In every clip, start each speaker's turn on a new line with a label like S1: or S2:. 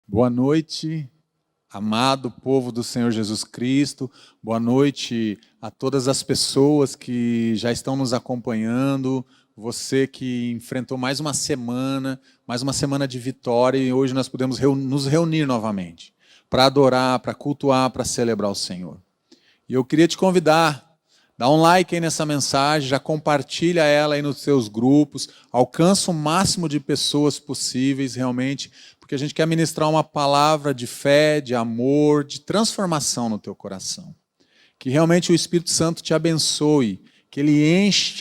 S1: Boa noite, amado povo do Senhor Jesus Cristo. Boa noite a todas as pessoas que já estão nos acompanhando. Você que enfrentou mais uma semana de vitória, e hoje nós podemos nos reunir novamente para adorar, para cultuar, para celebrar o Senhor. E eu queria te convidar, dá um like aí nessa mensagem, já compartilha ela aí nos seus grupos, alcança o máximo de pessoas possíveis realmente, porque a gente quer ministrar uma palavra de fé, de amor, de transformação no teu coração. Que realmente o Espírito Santo te abençoe, que ele enche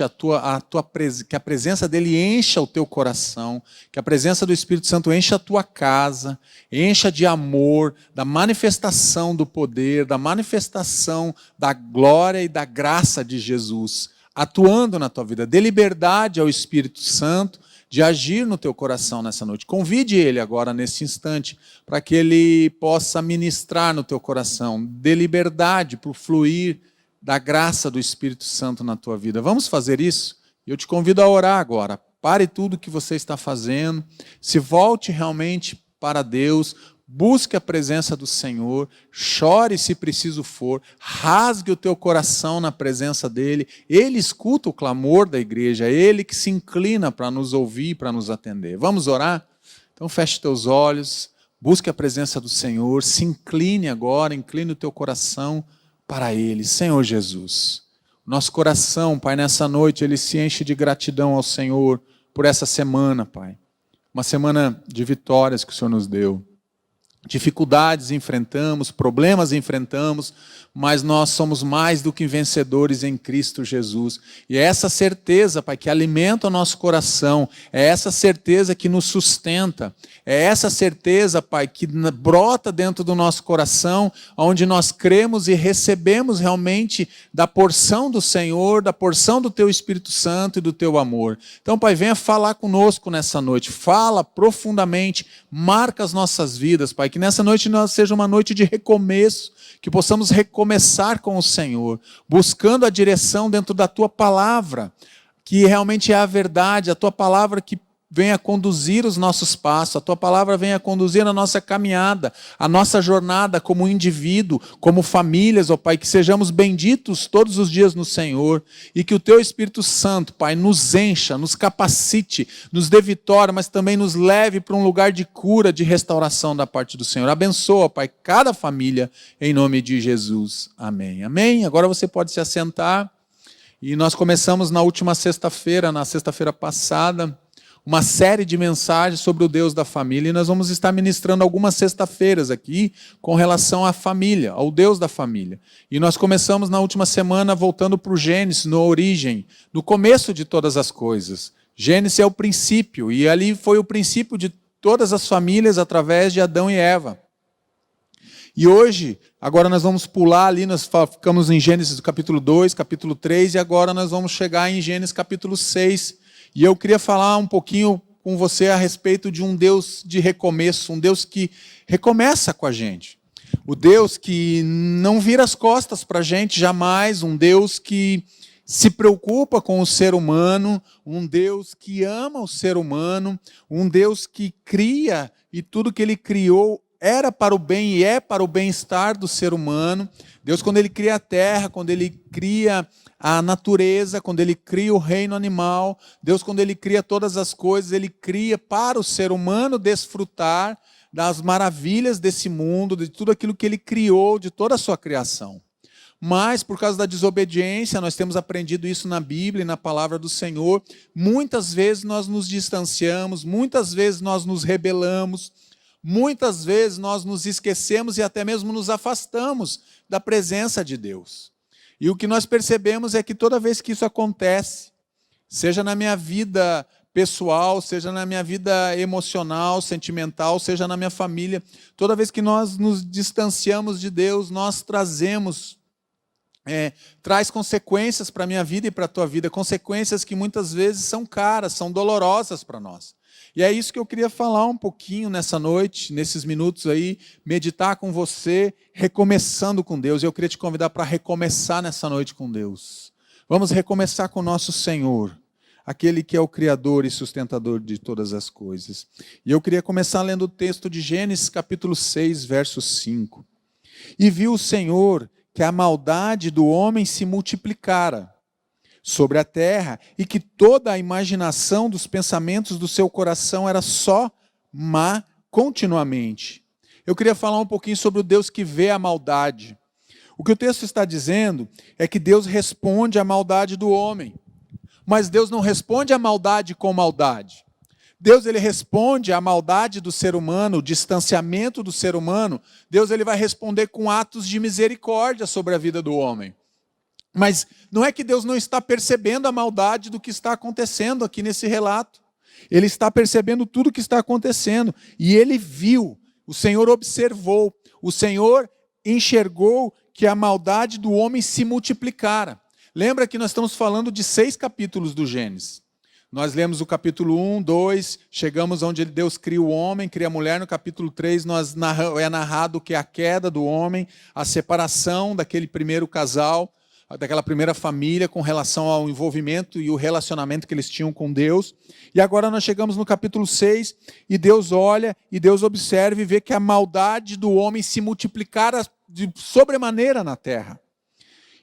S1: que a presença dele encha o teu coração, que a presença do Espírito Santo encha a tua casa, encha de amor, da manifestação do poder, da manifestação da glória e da graça de Jesus, atuando na tua vida. Dê liberdade ao Espírito Santo de agir no teu coração nessa noite. Convide ele agora, nesse instante, para que ele possa ministrar no teu coração. Dê liberdade para o fluir da graça do Espírito Santo na tua vida. Vamos fazer isso? Eu te convido a orar agora. Pare tudo o que você está fazendo. Se volte realmente para Deus. Busque a presença do Senhor. Chore se preciso for. Rasgue o teu coração na presença dEle. Ele escuta o clamor da igreja. É Ele que se inclina para nos ouvir, para nos atender. Vamos orar? Então feche teus olhos. Busque a presença do Senhor. Se incline agora. Incline o teu coração para Ele. Senhor Jesus, nosso coração, Pai, nessa noite, ele se enche de gratidão ao Senhor por essa semana, Pai. Uma semana de vitórias que o Senhor nos deu. Dificuldades enfrentamos, problemas enfrentamos, mas nós somos mais do que vencedores em Cristo Jesus. E é essa certeza, Pai, que alimenta o nosso coração, é essa certeza que nos sustenta, é essa certeza, Pai, que brota dentro do nosso coração, onde nós cremos e recebemos realmente da porção do Senhor, da porção do Teu Espírito Santo e do Teu amor. Então, Pai, venha falar conosco nessa noite, fala profundamente, marca as nossas vidas, Pai, que nessa noite seja uma noite de recomeço, que possamos recomeçar com o Senhor, buscando a direção dentro da Tua palavra, que realmente é a verdade, a Tua palavra que venha conduzir os nossos passos, a Tua palavra venha conduzir a nossa caminhada, a nossa jornada como indivíduo, como famílias, ó Pai, que sejamos benditos todos os dias no Senhor, e que o Teu Espírito Santo, Pai, nos encha, nos capacite, nos dê vitória, mas também nos leve para um lugar de cura, de restauração da parte do Senhor. Abençoa, Pai, cada família, em nome de Jesus. Amém. Amém. Agora você pode se assentar, e nós começamos na última sexta-feira, na sexta-feira passada, uma série de mensagens sobre o Deus da família, e nós vamos estar ministrando algumas sexta-feiras aqui com relação à família, ao Deus da família. E nós começamos na última semana voltando para o Gênesis, na origem, no começo de todas as coisas. Gênesis é o princípio, e ali foi o princípio de todas as famílias através de Adão e Eva. E hoje, agora nós vamos pular ali, nós ficamos em Gênesis capítulo 2, capítulo 3, e agora nós vamos chegar em Gênesis capítulo 6, e eu queria falar um pouquinho com você a respeito de um Deus de recomeço, um Deus que recomeça com a gente. O Deus que não vira as costas para a gente jamais, um Deus que se preocupa com o ser humano, um Deus que ama o ser humano, um Deus que cria e tudo que Ele criou era para o bem e é para o bem-estar do ser humano. Deus, quando Ele cria a terra, quando Ele cria a natureza, quando Ele cria o reino animal, Deus, quando Ele cria todas as coisas, Ele cria para o ser humano desfrutar das maravilhas desse mundo, de tudo aquilo que Ele criou, de toda a sua criação. Mas, por causa da desobediência, nós temos aprendido isso na Bíblia e na palavra do Senhor, muitas vezes nós nos distanciamos, muitas vezes nós nos rebelamos, muitas vezes nós nos esquecemos e até mesmo nos afastamos da presença de Deus. E o que nós percebemos é que toda vez que isso acontece, seja na minha vida pessoal, seja na minha vida emocional, sentimental, seja na minha família, toda vez que nós nos distanciamos de Deus, nós traz consequências para a minha vida e para a tua vida, consequências que muitas vezes são caras, são dolorosas para nós. E é isso que eu queria falar um pouquinho nessa noite, nesses minutos aí, meditar com você, recomeçando com Deus. Eu queria te convidar para recomeçar nessa noite com Deus. Vamos recomeçar com o nosso Senhor. aquele que é o Criador e sustentador de todas as coisas. E eu queria começar lendo o texto de Gênesis capítulo 6, verso 5. E viu o Senhor que a maldade do homem se multiplicara sobre a terra, e que toda a imaginação dos pensamentos do seu coração era só má continuamente. Eu queria falar um pouquinho sobre o Deus que vê a maldade. O que o texto está dizendo é que Deus responde à maldade do homem, mas Deus não responde à maldade com maldade. Deus ele responde à maldade do ser humano, o distanciamento do ser humano. Deus ele vai responder com atos de misericórdia sobre a vida do homem. Mas não é que Deus não está percebendo a maldade do que está acontecendo aqui nesse relato. Ele está percebendo tudo o que está acontecendo. E ele viu, o Senhor observou, o Senhor enxergou que a maldade do homem se multiplicara. Lembra que nós estamos falando de 6 capítulos do Gênesis. Nós lemos o capítulo 1, 2, chegamos onde Deus cria o homem, cria a mulher. No capítulo 3 é narrado que é a queda do homem, a separação daquele primeiro casal, daquela primeira família com relação ao envolvimento e o relacionamento que eles tinham com Deus. E agora nós chegamos no capítulo 6 e Deus olha e Deus observa e vê que a maldade do homem se multiplicara de sobremaneira na terra.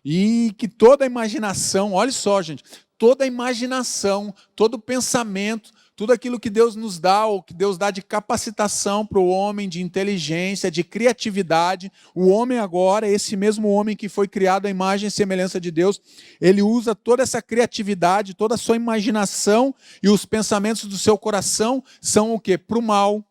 S1: E que toda a imaginação, olha só gente, toda a imaginação, todo o pensamento, tudo aquilo que Deus nos dá, ou que Deus dá de capacitação para o homem, de inteligência, de criatividade, o homem agora, esse mesmo homem que foi criado à imagem e semelhança de Deus, ele usa toda essa criatividade, toda a sua imaginação e os pensamentos do seu coração são o quê? Para o mal,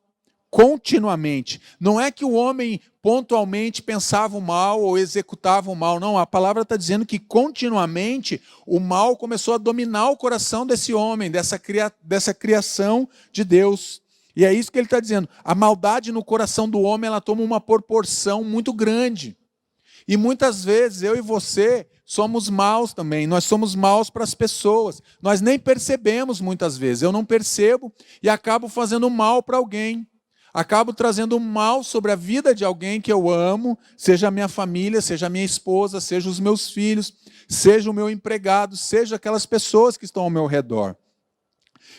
S1: continuamente. Não é que o homem pontualmente pensava o mal ou executava o mal, não. A palavra está dizendo que continuamente o mal começou a dominar o coração desse homem, dessa criação de Deus. E é isso que ele está dizendo. A maldade no coração do homem, ela toma uma proporção muito grande. E muitas vezes eu e você somos maus também. Nós somos maus para as pessoas. Nós nem percebemos muitas vezes. Eu não percebo e acabo fazendo mal para alguém. Acabo trazendo mal sobre a vida de alguém que eu amo, seja a minha família, seja a minha esposa, seja os meus filhos, seja o meu empregado, seja aquelas pessoas que estão ao meu redor.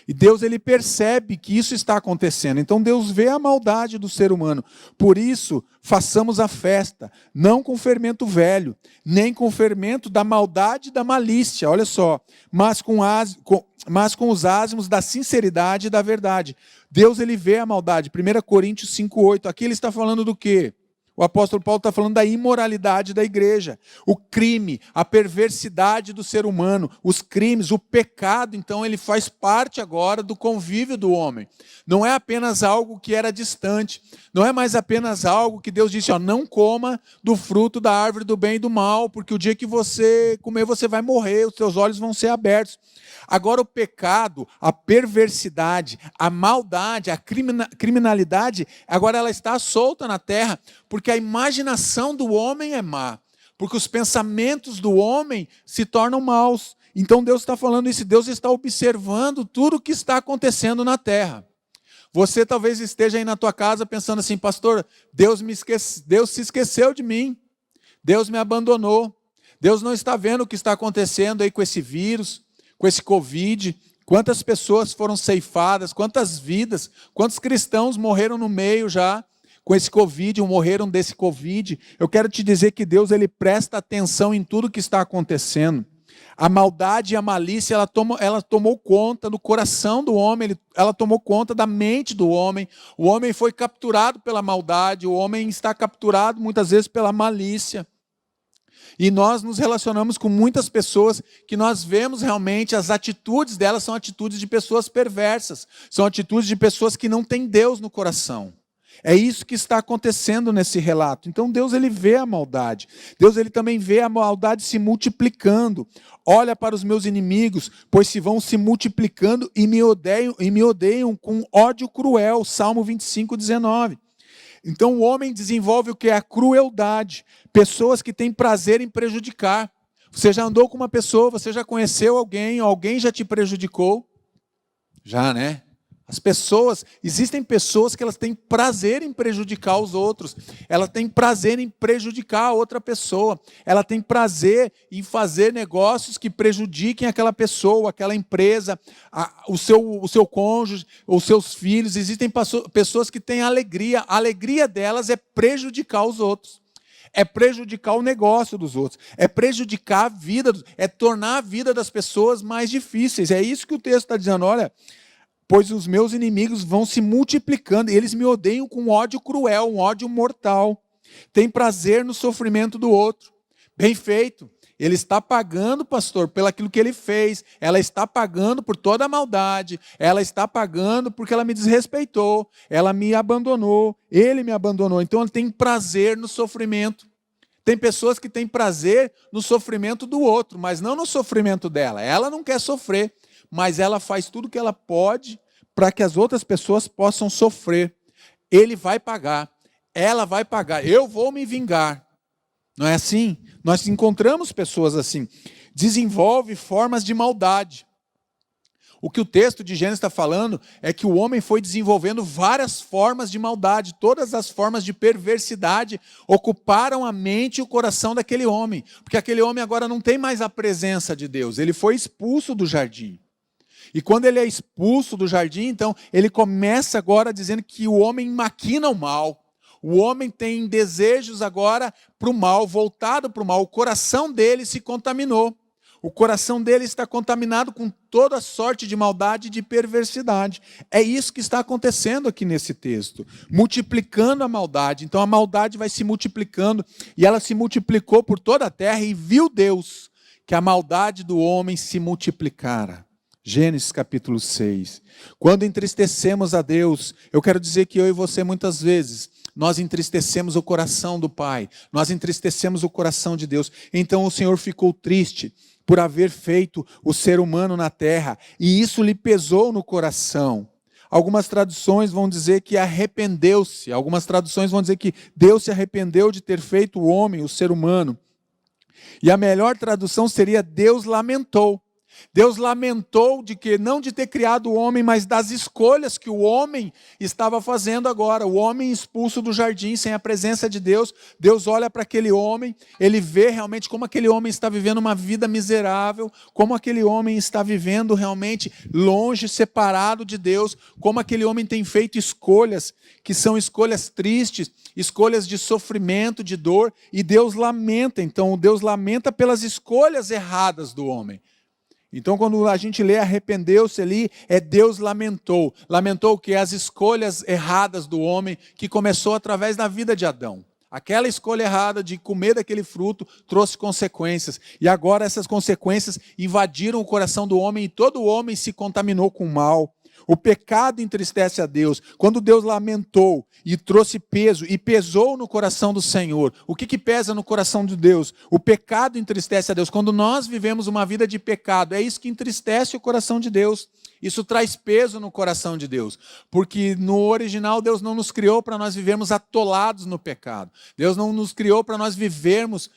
S1: E Deus ele percebe que isso está acontecendo. Então Deus vê a maldade do ser humano. Por isso, façamos a festa, não com fermento velho, nem com fermento da maldade e da malícia, olha só, mas com os ázimos da sinceridade e da verdade. Deus ele vê a maldade. 1 Coríntios 5,8. Aqui ele está falando do quê? O apóstolo Paulo está falando da imoralidade da igreja, o crime, a perversidade do ser humano, os crimes, o pecado, então ele faz parte agora do convívio do homem. Não é apenas algo que era distante, não é mais apenas algo que Deus disse, ó, não coma do fruto da árvore do bem e do mal, porque o dia que você comer você vai morrer, os seus olhos vão ser abertos. Agora o pecado, a perversidade, a maldade, a criminalidade, agora ela está solta na terra, porque a imaginação do homem é má, porque os pensamentos do homem se tornam maus. Então Deus está falando isso, Deus está observando tudo o que está acontecendo na terra. Você talvez esteja aí na tua casa pensando assim, pastor, Deus se esqueceu de mim, Deus me abandonou, Deus não está vendo o que está acontecendo aí com esse vírus, com esse Covid, quantas pessoas foram ceifadas, quantas vidas, quantos cristãos morreram no meio já com esse Covid, ou morreram desse Covid. Eu quero te dizer que Deus ele presta atenção em tudo que está acontecendo. A maldade e a malícia, ela tomou conta do coração do homem, ela tomou conta da mente do homem. O homem foi capturado pela maldade, o homem está capturado muitas vezes pela malícia. E nós nos relacionamos com muitas pessoas que nós vemos realmente as atitudes delas são atitudes de pessoas perversas, são atitudes de pessoas que não têm Deus no coração. É isso que está acontecendo nesse relato. Então Deus ele vê a maldade. Deus ele também vê a maldade se multiplicando. Olha para os meus inimigos, pois se vão se multiplicando e me odeiam com ódio cruel. Salmo 25, 19. Então o homem desenvolve o que é a crueldade. Pessoas que têm prazer em prejudicar. Você já andou com uma pessoa, você já conheceu alguém, alguém já te prejudicou? Já, né? Existem pessoas que elas têm prazer em prejudicar os outros, ela tem prazer em prejudicar a outra pessoa, ela tem prazer em fazer negócios que prejudiquem aquela pessoa, aquela empresa, o seu cônjuge, os seus filhos. Existem pessoas que têm alegria, a alegria delas é prejudicar os outros, é prejudicar o negócio dos outros, é prejudicar a vida, é tornar a vida das pessoas mais difíceis. É isso que o texto está dizendo, olha... Pois os meus inimigos vão se multiplicando, e eles me odeiam com ódio cruel, um ódio mortal. Tem prazer no sofrimento do outro. Bem feito. Ele está pagando, pastor, pelo aquilo que ele fez. Ela está pagando por toda a maldade. Ela está pagando porque ela me desrespeitou. Ela me abandonou. Ele me abandonou. Então ele tem prazer no sofrimento. Tem pessoas que têm prazer no sofrimento do outro, mas não no sofrimento dela. Ela não quer sofrer, mas ela faz tudo o que ela pode para que as outras pessoas possam sofrer. Ele vai pagar, ela vai pagar, eu vou me vingar. Não é assim? Nós encontramos pessoas assim. Desenvolve formas de maldade. O que o texto de Gênesis está falando é que o homem foi desenvolvendo várias formas de maldade, todas as formas de perversidade ocuparam a mente e o coração daquele homem, porque aquele homem agora não tem mais a presença de Deus, ele foi expulso do jardim. E quando ele é expulso do jardim, então, ele começa agora dizendo que o homem maquina o mal. O homem tem desejos agora para o mal, voltado para o mal. O coração dele se contaminou. O coração dele está contaminado com toda sorte de maldade e de perversidade. É isso que está acontecendo aqui nesse texto. Multiplicando a maldade. Então a maldade vai se multiplicando. E ela se multiplicou por toda a terra e viu Deus que a maldade do homem se multiplicara. Gênesis capítulo 6. Quando entristecemos a Deus, eu quero dizer que eu e você muitas vezes, nós entristecemos o coração do Pai, nós entristecemos o coração de Deus. Então o Senhor ficou triste por haver feito o ser humano na terra, e isso lhe pesou no coração. Algumas traduções vão dizer que arrependeu-se, algumas traduções vão dizer que Deus se arrependeu de ter feito o homem, o ser humano. E a melhor tradução seria Deus lamentou. Deus lamentou não de ter criado o homem, mas das escolhas que o homem estava fazendo agora. O homem expulso do jardim, sem a presença de Deus. Deus olha para aquele homem, ele vê realmente como aquele homem está vivendo uma vida miserável, como aquele homem está vivendo realmente longe, separado de Deus, como aquele homem tem feito escolhas que são escolhas tristes, escolhas de sofrimento, de dor, e Deus lamenta. Então, Deus lamenta pelas escolhas erradas do homem. Então, quando a gente lê arrependeu-se ali, Deus lamentou. Lamentou o quê? As escolhas erradas do homem, que começou através da vida de Adão. Aquela escolha errada de comer daquele fruto trouxe consequências. E agora essas consequências invadiram o coração do homem e todo homem se contaminou com o mal. O pecado entristece a Deus. Quando Deus lamentou e trouxe peso, e pesou no coração do Senhor. O que pesa no coração de Deus? O pecado entristece a Deus. Quando nós vivemos uma vida de pecado, é isso que entristece o coração de Deus. Isso traz peso no coração de Deus. Porque no original Deus não nos criou para nós vivermos atolados no pecado. Deus não nos criou para nós vivermos...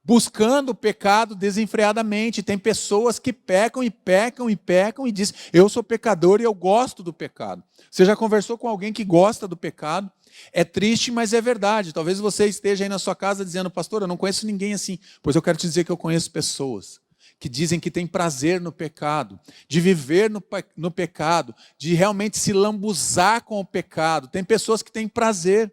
S1: buscando o pecado desenfreadamente. Tem pessoas que pecam e pecam e pecam e dizem, eu sou pecador e eu gosto do pecado. Você já conversou com alguém que gosta do pecado? É triste, mas é verdade. Talvez você esteja aí na sua casa dizendo, pastor, eu não conheço ninguém assim. Pois eu quero te dizer que eu conheço pessoas que dizem que têm prazer no pecado, de viver no pecado, de realmente se lambuzar com o pecado. Tem pessoas que têm prazer.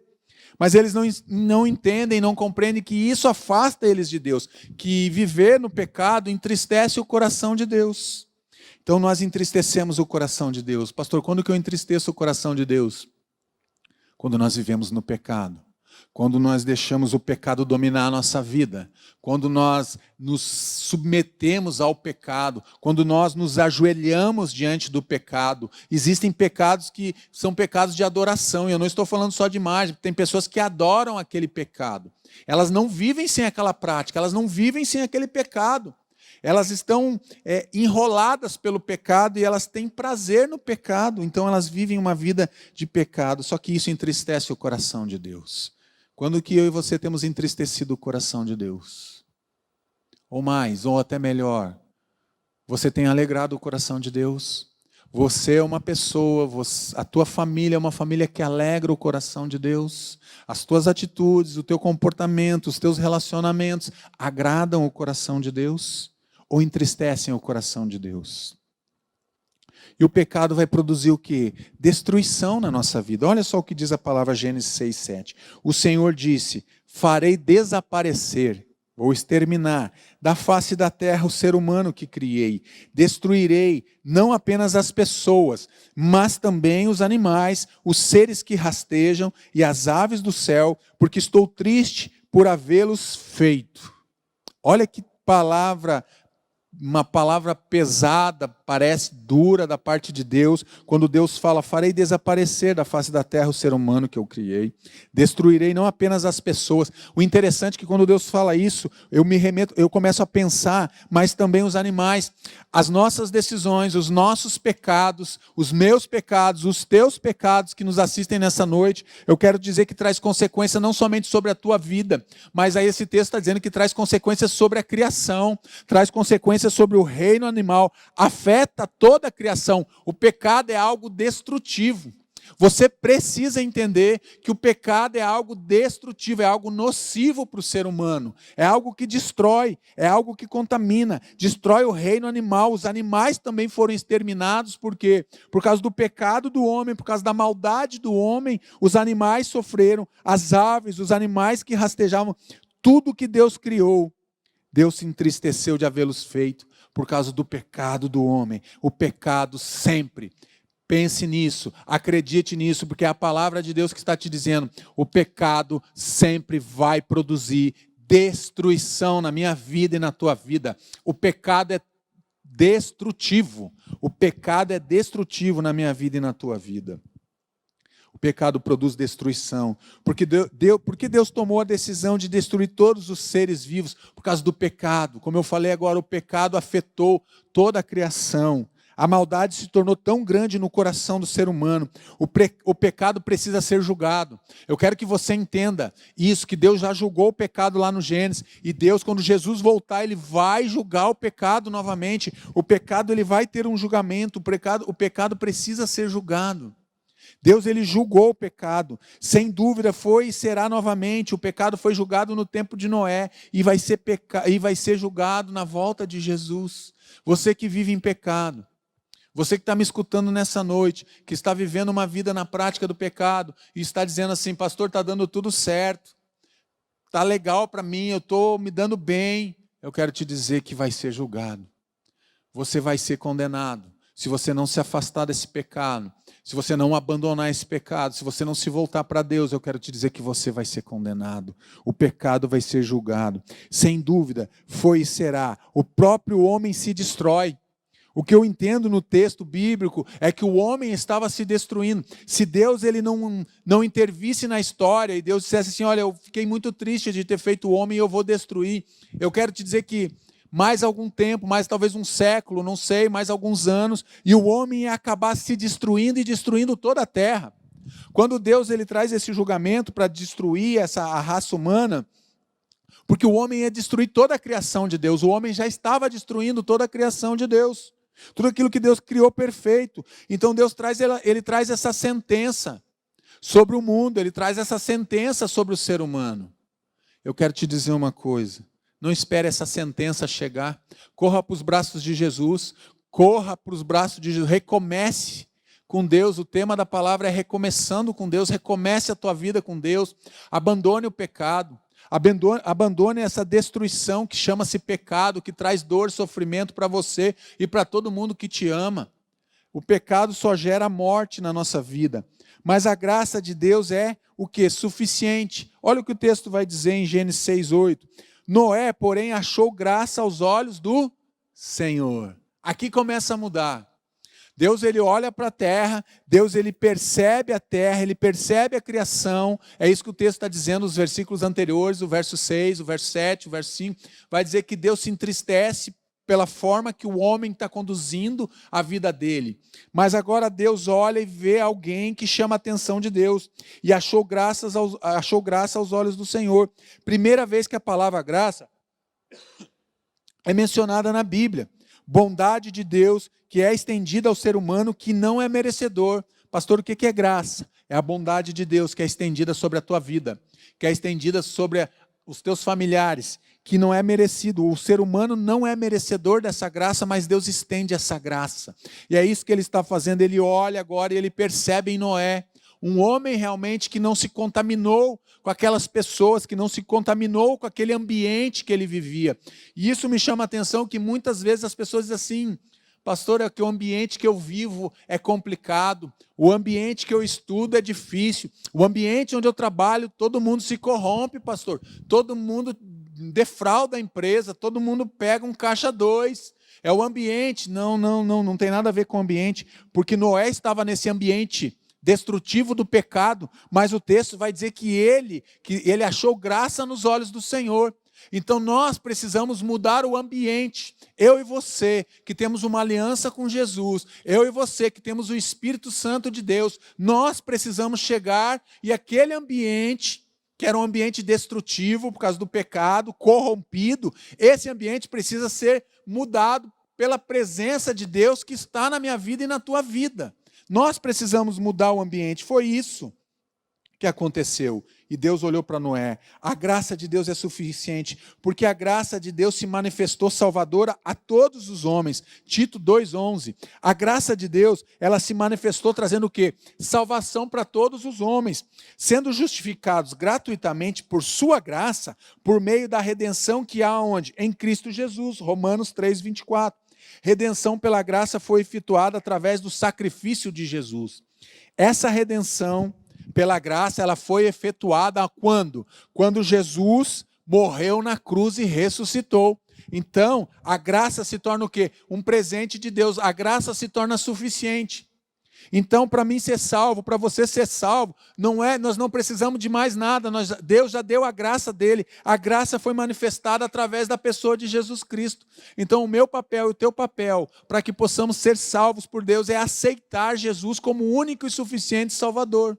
S1: Mas eles não entendem, não compreendem que isso afasta eles de Deus, que viver no pecado entristece o coração de Deus. Então nós entristecemos o coração de Deus. Pastor, quando que eu entristeço o coração de Deus? Quando nós vivemos no pecado. Quando nós deixamos o pecado dominar a nossa vida, quando nós nos submetemos ao pecado, quando nós nos ajoelhamos diante do pecado. Existem pecados que são pecados de adoração, e eu não estou falando só de imagem, tem pessoas que adoram aquele pecado. Elas não vivem sem aquela prática, elas não vivem sem aquele pecado. Elas estão enroladas pelo pecado e elas têm prazer no pecado, então elas vivem uma vida de pecado, só que isso entristece o coração de Deus. Quando que eu e você temos entristecido o coração de Deus? Ou mais, ou até melhor, você tem alegrado o coração de Deus? Você é uma pessoa, a tua família é uma família que alegra o coração de Deus. As tuas atitudes, o teu comportamento, os teus relacionamentos agradam o coração de Deus ou entristecem o coração de Deus? E o pecado vai produzir o quê? Destruição na nossa vida. Olha só o que diz a palavra Gênesis 6:7. O Senhor disse: farei desaparecer, ou exterminar, da face da terra o ser humano que criei. Destruirei não apenas as pessoas, mas também os animais, os seres que rastejam e as aves do céu, porque estou triste por havê-los feito. Olha que palavra, uma palavra pesada, parece dura da parte de Deus, quando Deus fala: farei desaparecer da face da terra o ser humano que eu criei, destruirei não apenas as pessoas. O interessante é que quando Deus fala isso, eu começo a pensar, mas também os animais, as nossas decisões, os nossos pecados, os meus pecados, os teus pecados que nos assistem nessa noite, eu quero dizer que traz consequência não somente sobre a tua vida, mas aí esse texto está dizendo que traz consequências sobre a criação, traz consequências sobre o reino animal, afeta toda a criação. O pecado é algo destrutivo. Você precisa entender que o pecado é algo destrutivo, é algo nocivo para o ser humano, é algo que destrói, é algo que contamina, destrói o reino animal. Os animais também foram exterminados, por quê? Por causa do pecado do homem, por causa da maldade do homem, os animais sofreram, as aves, os animais que rastejavam, tudo que Deus criou, Deus se entristeceu de havê-los feito por causa do pecado do homem. O pecado sempre. Pense nisso, acredite nisso, porque é a palavra de Deus que está te dizendo: o pecado sempre vai produzir destruição na minha vida e na tua vida. O pecado é destrutivo. O pecado é destrutivo na minha vida e na tua vida. O pecado produz destruição. Porque Deus tomou a decisão de destruir todos os seres vivos por causa do pecado. Como eu falei agora, o pecado afetou toda a criação. A maldade se tornou tão grande no coração do ser humano. O pecado precisa ser julgado. Eu quero que você entenda isso, que Deus já julgou o pecado lá no Gênesis. E Deus, quando Jesus voltar, Ele vai julgar o pecado novamente. O pecado, ele vai ter um julgamento. O pecado precisa ser julgado. Deus, ele julgou o pecado, sem dúvida foi e será novamente. O pecado foi julgado no tempo de Noé e vai ser julgado na volta de Jesus. Você que vive em pecado, você que está me escutando nessa noite, que está vivendo uma vida na prática do pecado e está dizendo assim: pastor, está dando tudo certo, está legal para mim, eu estou me dando bem. Eu quero te dizer que vai ser julgado. Você vai ser condenado se você não se afastar desse pecado. Se você não abandonar esse pecado, se você não se voltar para Deus, eu quero te dizer que você vai ser condenado. O pecado vai ser julgado. Sem dúvida, foi e será. O próprio homem se destrói. O que eu entendo no texto bíblico é que o homem estava se destruindo. Se Deus ele não intervisse na história e Deus dissesse assim: olha, eu fiquei muito triste de ter feito o homem e eu vou destruir. Eu quero te dizer que mais algum tempo, mais talvez um século, não sei, mais alguns anos, e o homem ia acabar se destruindo e destruindo toda a terra. Quando Deus ele traz esse julgamento para destruir a raça humana, porque o homem ia destruir toda a criação de Deus, o homem já estava destruindo toda a criação de Deus, tudo aquilo que Deus criou perfeito. Então Deus ele traz essa sentença sobre o mundo, ele traz essa sentença sobre o ser humano. Eu quero te dizer uma coisa: não espere essa sentença chegar. Corra para os braços de Jesus. Corra para os braços de Jesus. Recomece com Deus. O tema da palavra é recomeçando com Deus. Recomece a tua vida com Deus. Abandone o pecado. Abandone essa destruição que chama-se pecado, que traz dor e sofrimento para você e para todo mundo que te ama. O pecado só gera morte na nossa vida. Mas a graça de Deus é o quê? Suficiente. Olha o que o texto vai dizer em Gênesis 6:8. Noé, porém, achou graça aos olhos do Senhor. Aqui começa a mudar. Deus ele olha para a terra, Deus ele percebe a terra, ele percebe a criação. É isso que o texto está dizendo, os versículos anteriores, o verso 6, o verso 7, o verso 5. Vai dizer que Deus se entristece pela forma que o homem está conduzindo a vida dele. Mas agora Deus olha e vê alguém que chama a atenção de Deus. E achou graça aos olhos do Senhor. Primeira vez que a palavra graça é mencionada na Bíblia. Bondade de Deus que é estendida ao ser humano que não é merecedor. Pastor, o que é graça? É a bondade de Deus que é estendida sobre a tua vida, que é estendida sobre os teus familiares, que não é merecido. O ser humano não é merecedor dessa graça, mas Deus estende essa graça. E é isso que ele está fazendo. Ele olha agora e ele percebe em Noé um homem realmente que não se contaminou com aquelas pessoas, que não se contaminou com aquele ambiente que ele vivia. E isso me chama a atenção, que muitas vezes as pessoas dizem assim: pastor, é que o ambiente que eu vivo é complicado, o ambiente que eu estudo é difícil, o ambiente onde eu trabalho, todo mundo se corrompe, pastor, todo mundo defrauda a empresa, todo mundo pega um caixa 2. É o ambiente. Não tem nada a ver com o ambiente, porque Noé estava nesse ambiente destrutivo do pecado, mas o texto vai dizer que ele achou graça nos olhos do Senhor. Então nós precisamos mudar o ambiente. Eu e você, que temos uma aliança com Jesus, eu e você, que temos o Espírito Santo de Deus, nós precisamos chegar e aquele ambiente, que era um ambiente destrutivo por causa do pecado, corrompido, esse ambiente precisa ser mudado pela presença de Deus que está na minha vida e na tua vida. Nós precisamos mudar o ambiente. Foi isso que aconteceu. E Deus olhou para Noé. A graça de Deus é suficiente, porque a graça de Deus se manifestou salvadora a todos os homens. Tito 2:11. A graça de Deus, ela se manifestou trazendo o quê? Salvação para todos os homens, sendo justificados gratuitamente por sua graça, por meio da redenção que há onde? Em Cristo Jesus. Romanos 3:24. Redenção pela graça foi efetuada através do sacrifício de Jesus. Essa redenção pela graça, ela foi efetuada quando? Quando Jesus morreu na cruz e ressuscitou. Então, a graça se torna o quê? Um presente de Deus. A graça se torna suficiente. Então, para mim ser salvo, para você ser salvo, nós não precisamos de mais nada. Deus já deu a graça dele. A graça foi manifestada através da pessoa de Jesus Cristo. Então, o meu papel e o teu papel, para que possamos ser salvos por Deus, é aceitar Jesus como o único e suficiente Salvador.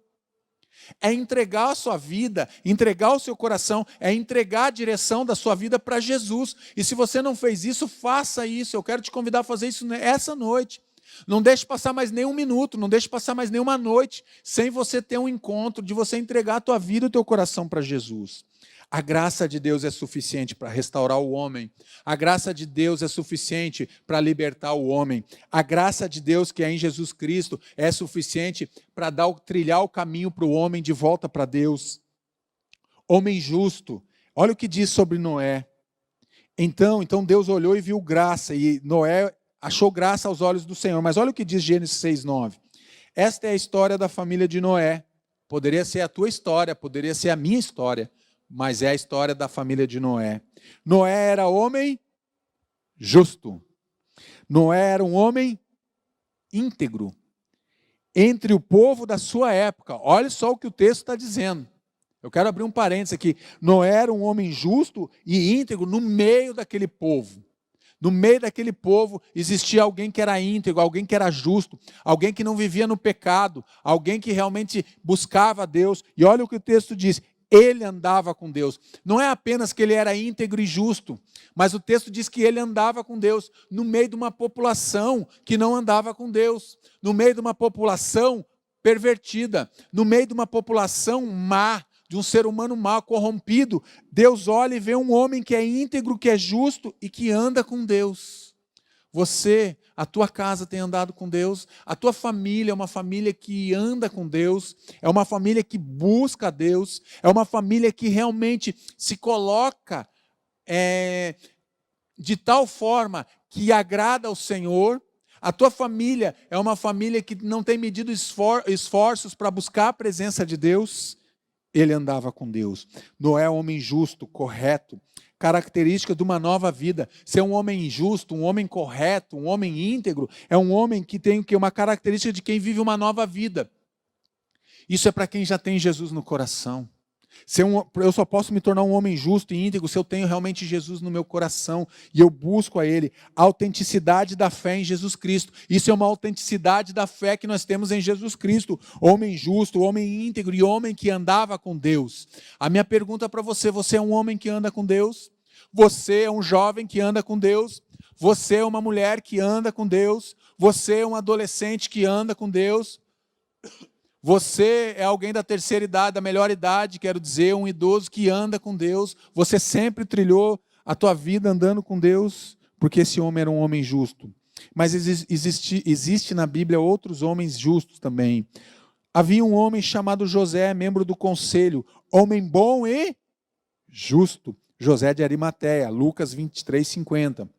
S1: É entregar a sua vida, entregar o seu coração, é entregar a direção da sua vida para Jesus. E se você não fez isso, faça isso. Eu quero te convidar a fazer isso essa noite. Não deixe passar mais nenhum minuto, não deixe passar mais nenhuma noite sem você ter um encontro, de você entregar a tua vida e o teu coração para Jesus. A graça de Deus é suficiente para restaurar o homem. A graça de Deus é suficiente para libertar o homem. A graça de Deus que é em Jesus Cristo é suficiente para trilhar o caminho para o homem de volta para Deus. Homem justo. Olha o que diz sobre Noé. Então Deus olhou e viu graça, e Noé achou graça aos olhos do Senhor. Mas olha o que diz Gênesis 6:9. Esta é a história da família de Noé. Poderia ser a tua história, poderia ser a minha história, mas é a história da família de Noé. Noé era homem justo. Noé era um homem íntegro entre o povo da sua época. Olha só o que o texto está dizendo. Eu quero abrir um parênteses aqui. Noé era um homem justo e íntegro no meio daquele povo. No meio daquele povo existia alguém que era íntegro, alguém que era justo, alguém que não vivia no pecado, alguém que realmente buscava a Deus. E olha o que o texto diz. Ele andava com Deus. Não é apenas que ele era íntegro e justo, mas o texto diz que ele andava com Deus no meio de uma população que não andava com Deus, no meio de uma população pervertida, no meio de uma população má, de um ser humano mau, corrompido. Deus olha e vê um homem que é íntegro, que é justo e que anda com Deus. Você, a tua casa tem andado com Deus, a tua família é uma família que anda com Deus, é uma família que busca a Deus, é uma família que realmente se coloca de tal forma que agrada ao Senhor. A tua família é uma família que não tem medido esforços para buscar a presença de Deus. Ele andava com Deus. Noé é um homem justo, correto, característica de uma nova vida. Ser um homem justo, um homem correto, um homem íntegro, é um homem que tem uma característica de quem vive uma nova vida. Isso é para quem já tem Jesus no coração. Eu só posso me tornar um homem justo e íntegro se eu tenho realmente Jesus no meu coração e eu busco a Ele. A autenticidade da fé em Jesus Cristo. Isso é uma autenticidade da fé que nós temos em Jesus Cristo. Homem justo, homem íntegro e homem que andava com Deus. A minha pergunta para você: você é um homem que anda com Deus? Você é um jovem que anda com Deus? Você é uma mulher que anda com Deus. Você é um adolescente que anda com Deus. Você é alguém da terceira idade, da melhor idade, quero dizer, um idoso que anda com Deus. Você sempre trilhou a tua vida andando com Deus, porque esse homem era um homem justo. Mas existe na Bíblia outros homens justos também. Havia um homem chamado José, membro do conselho, homem bom e justo. José de Arimateia, Lucas 23:50.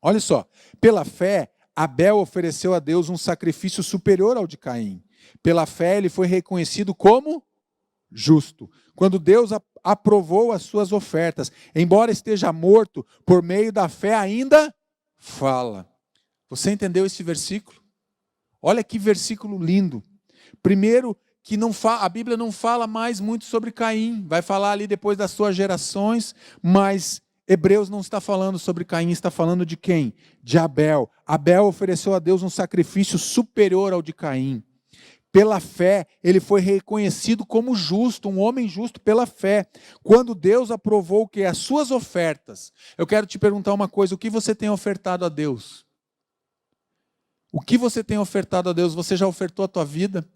S1: Olha só, pela fé, Abel ofereceu a Deus um sacrifício superior ao de Caim. Pela fé, ele foi reconhecido como justo. Quando Deus aprovou as suas ofertas, embora esteja morto, por meio da fé ainda fala. Você entendeu esse versículo? Olha que versículo lindo. Primeiro, que a Bíblia não fala mais muito sobre Caim. Vai falar ali depois das suas gerações, mas Hebreus não está falando sobre Caim, está falando de quem? De Abel. Abel ofereceu a Deus um sacrifício superior ao de Caim. Pela fé, ele foi reconhecido como justo, um homem justo pela fé. Quando Deus aprovou o que? As suas ofertas. Eu quero te perguntar uma coisa, o que você tem ofertado a Deus? O que você tem ofertado a Deus? Você já ofertou a tua vida?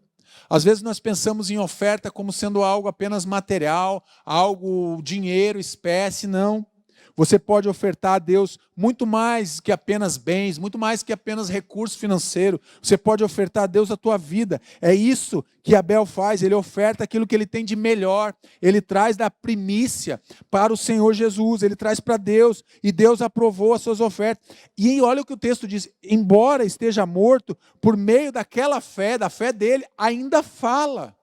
S1: Às vezes nós pensamos em oferta como sendo algo apenas material, algo, dinheiro, espécie, não. Você pode ofertar a Deus muito mais que apenas bens, muito mais que apenas recurso financeiro. Você pode ofertar a Deus a tua vida. É isso que Abel faz, ele oferta aquilo que ele tem de melhor. Ele traz da primícia para o Senhor Jesus, ele traz para Deus, e Deus aprovou as suas ofertas. E olha o que o texto diz, embora esteja morto, por meio daquela fé, da fé dele, ainda fala.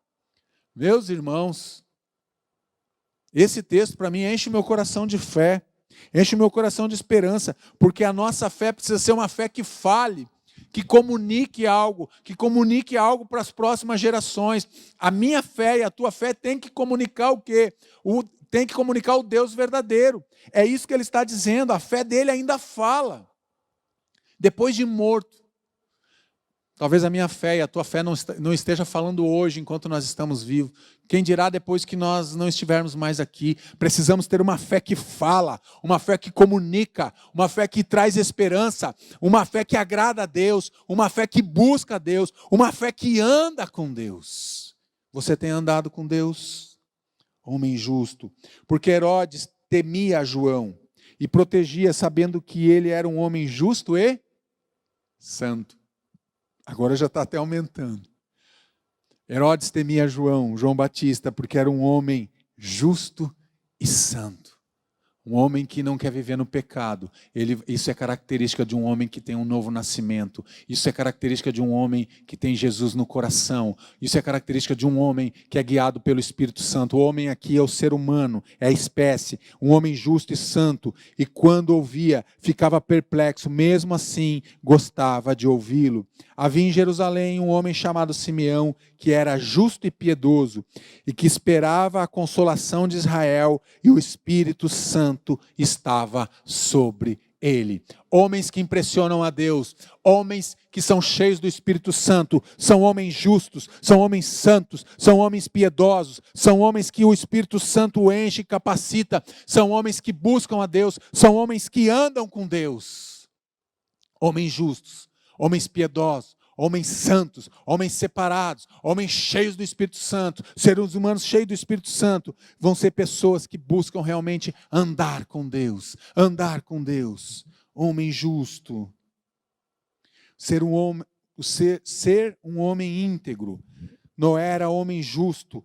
S1: Meus irmãos, esse texto para mim enche meu coração de fé. Enche o meu coração de esperança, porque a nossa fé precisa ser uma fé que fale, que comunique algo para as próximas gerações. A minha fé e a tua fé tem que comunicar o quê? Tem que comunicar o Deus verdadeiro. É isso que ele está dizendo, a fé dele ainda fala. Depois de morto. Talvez a minha fé e a tua fé não esteja falando hoje, enquanto nós estamos vivos. Quem dirá depois que nós não estivermos mais aqui? Precisamos ter uma fé que fala, uma fé que comunica, uma fé que traz esperança, uma fé que agrada a Deus, uma fé que busca a Deus, uma fé que anda com Deus. Você tem andado com Deus? Homem justo. Porque Herodes temia João e protegia, sabendo que ele era um homem justo e santo. Agora já está até aumentando. Herodes temia João Batista, porque era um homem justo e santo. Um homem que não quer viver no pecado. Isso é característica de um homem que tem um novo nascimento. Isso é característica de um homem que tem Jesus no coração. Isso é característica de um homem que é guiado pelo Espírito Santo. O homem aqui é o ser humano, é a espécie. Um homem justo e santo. E quando ouvia, ficava perplexo. Mesmo assim, gostava de ouvi-lo. Havia em Jerusalém um homem chamado Simeão, que era justo e piedoso, e que esperava a consolação de Israel, e o Espírito Santo estava sobre ele. Homens que impressionam a Deus, homens que são cheios do Espírito Santo, são homens justos, são homens santos, são homens piedosos, são homens que o Espírito Santo enche e capacita, são homens que buscam a Deus, são homens que andam com Deus. Homens justos, homens piedosos, homens santos, homens separados, homens cheios do Espírito Santo, seres humanos cheios do Espírito Santo, vão ser pessoas que buscam realmente andar com Deus. Homem justo. Ser um homem íntegro. Noé era homem justo.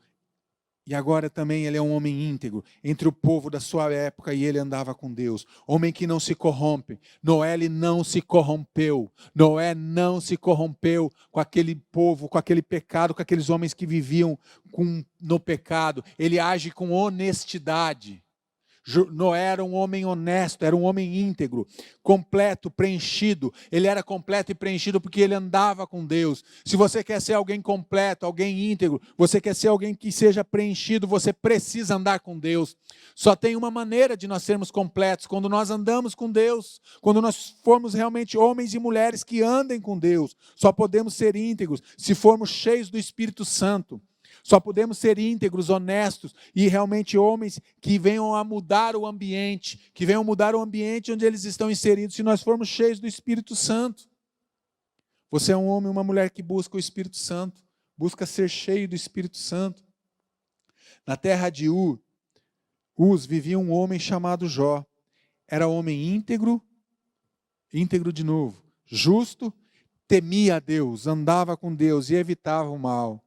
S1: E agora também ele é um homem íntegro, entre o povo da sua época, e ele andava com Deus. Homem que não se corrompe. Noé, ele não se corrompeu. Noé não se corrompeu com aquele povo, com aquele pecado, com aqueles homens que viviam no pecado. Ele age com honestidade. Noé era um homem honesto, era um homem íntegro, completo, preenchido. Ele era completo e preenchido porque ele andava com Deus. Se você quer ser alguém completo, alguém íntegro, você quer ser alguém que seja preenchido, você precisa andar com Deus. Só tem uma maneira de nós sermos completos, quando nós andamos com Deus, quando nós formos realmente homens e mulheres que andem com Deus. Só podemos ser íntegros se formos cheios do Espírito Santo. Só podemos ser íntegros, honestos e realmente homens que venham a mudar o ambiente, que venham mudar o ambiente onde eles estão inseridos, se nós formos cheios do Espírito Santo. Você é um homem, uma mulher que busca o Espírito Santo, busca ser cheio do Espírito Santo. Na terra de Uz vivia um homem chamado Jó. Era homem íntegro de novo, justo, temia a Deus, andava com Deus e evitava o mal.